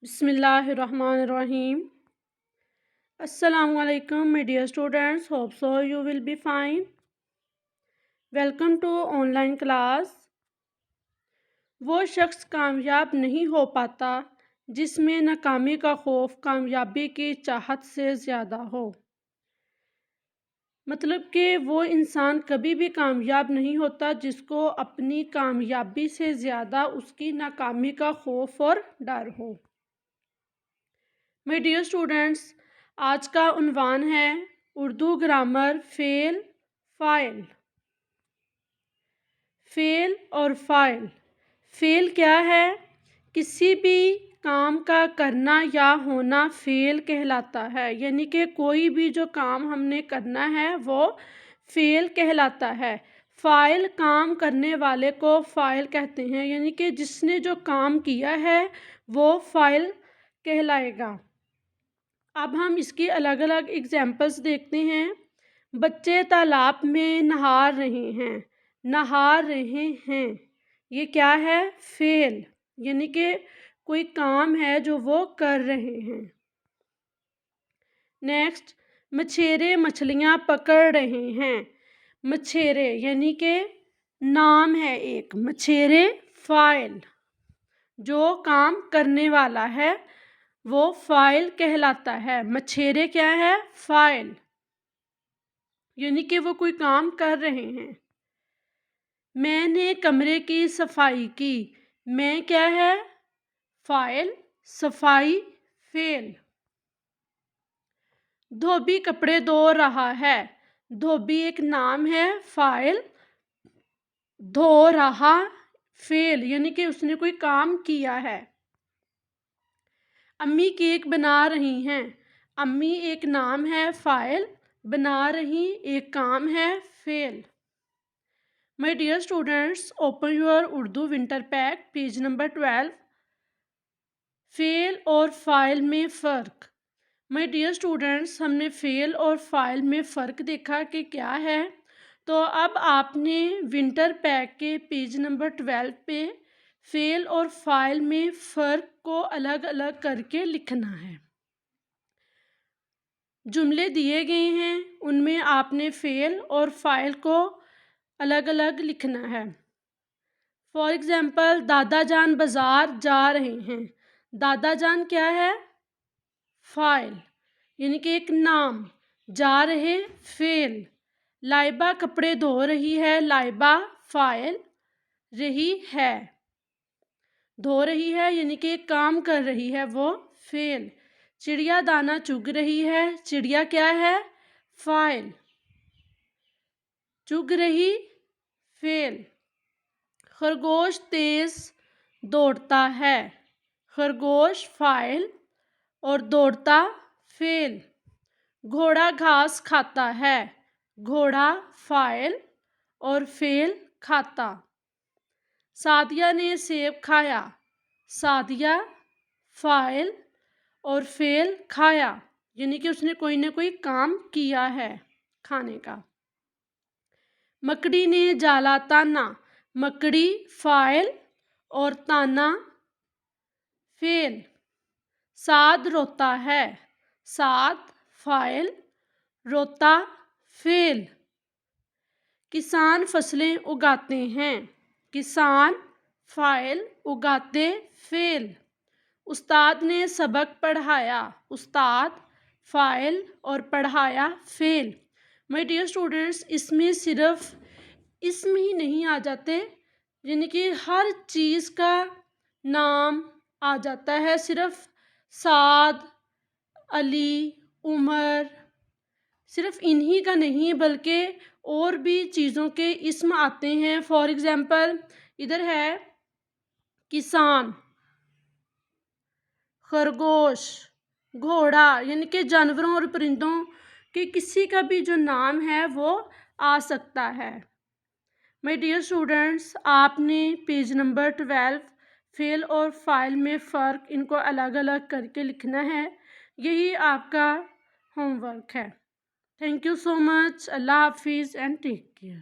Bismillahirrahmanirrahim. Assalamu alaikum, my dear students. Hope so you will be fine. Welcome to online class. وہ شخص کامیاب نہیں ہو پاتا جس میں ناکامی کا خوف کامیابی کی چاہت سے زیادہ ہو. مطلب کہ وہ انسان کبھی بھی کامیاب نہیں ہوتا جس کو اپنی کامیابی سے زیادہ اس کی ناکامی کا خوف اور ڈر ہو. میرے ڈیئر اسٹوڈنٹس، آج کا عنوان ہے اردو گرامر فعل فاعل. فعل اور فاعل. فعل کیا ہے؟ کسی بھی کام کا کرنا یا ہونا فعل کہلاتا ہے، یعنی کہ کوئی بھی جو کام ہم نے کرنا ہے وہ فعل کہلاتا ہے. فاعل کام کرنے والے کو فاعل کہتے ہیں، یعنی کہ جس نے جو کام کیا ہے وہ فاعل کہلائے گا. اب ہم اس کی الگ الگ ایگزامپلس دیکھتے ہیں. بچے تالاب میں نہا رہے ہیں. نہا رہے ہیں یہ کیا ہے؟ فعل، یعنی کہ کوئی کام ہے جو وہ کر رہے ہیں. نیکسٹ، مچھیرے مچھلیاں پکڑ رہے ہیں. مچھیرے یعنی کہ نام ہے ایک، مچھیرے فاعل، جو کام کرنے والا ہے وہ فاعل کہلاتا ہے. مچھیرے کیا ہے؟ فاعل، یعنی کہ وہ کوئی کام کر رہے ہیں. میں نے کمرے کی صفائی کی. میں کیا ہے؟ فاعل، صفائی فعل. دھوبی کپڑے دھو رہا ہے. دھوبی ایک نام ہے، فاعل. دھو رہا فعل، یعنی کہ اس نے کوئی کام کیا ہے. امی کیک بنا رہی ہیں. امی ایک نام ہے، فاعل. بنا رہی ایک کام ہے، فعل. My dear students, open your Urdu winter pack, page number 12. فعل اور فاعل میں فرق. My dear students، ہم نے فعل اور فاعل میں فرق دیکھا کہ کیا ہے. تو اب آپ نے ونٹر پیک کے پیج نمبر 12 پہ فعل اور فاعل میں فرق کو الگ الگ کر کے لکھنا ہے. جملے دیے گئے ہیں، ان میں آپ نے فعل اور فاعل کو الگ الگ لکھنا ہے. فار ایگزامپل، دادا جان بازار جا رہے ہیں. دادا جان کیا ہے؟ فاعل، یعنی کہ ایک نام. جا رہے فعل. لائبہ کپڑے دھو رہی ہے. لائبہ فاعل. رہی ہے، دھو رہی ہے یعنی کہ ایک کام کر رہی ہے وہ فعل. چڑیا دانہ چگ رہی ہے. چڑیا کیا ہے؟ فاعل. چگ رہی فعل. خرگوش تیز دوڑتا ہے. خرگوش فاعل اور دوڑتا فعل. گھوڑا گھاس کھاتا ہے. گھوڑا فاعل اور فعل کھاتا. سعدیہ نے سیب کھایا. سعدیہ فاعل اور فعل کھایا، یعنی کہ اس نے کوئی نہ کوئی کام کیا ہے کھانے کا. مکڑی نے جالا تانا. مکڑی فاعل اور تانا فعل. سعد روتا ہے. سعد فاعل، روتا فعل. کسان فصلیں اگاتے ہیں. کسان فاعل، اگاتے فعل. استاد نے سبق پڑھایا. استاد فاعل اور پڑھایا فعل. My dear students، اس میں صرف اسم ہی نہیں آ جاتے، یعنی کہ ہر چیز کا نام آ جاتا ہے. صرف سعد، علی، عمر، صرف انہی کا نہیں بلکہ اور بھی چیزوں کے اسم آتے ہیں. فار ایگزامپل ادھر ہے کسان، خرگوش، گھوڑا، یعنی کہ جانوروں اور پرندوں کے کسی کا بھی جو نام ہے وہ آ سکتا ہے. My dear students، آپ نے پیج نمبر 12 فعل اور فاعل میں فرق ان کو الگ الگ کر کے لکھنا ہے. یہی آپ کا ہوم ورک ہے. تھینک یو سو مچ. اللہ حافظ اینڈ ٹیک کیئر.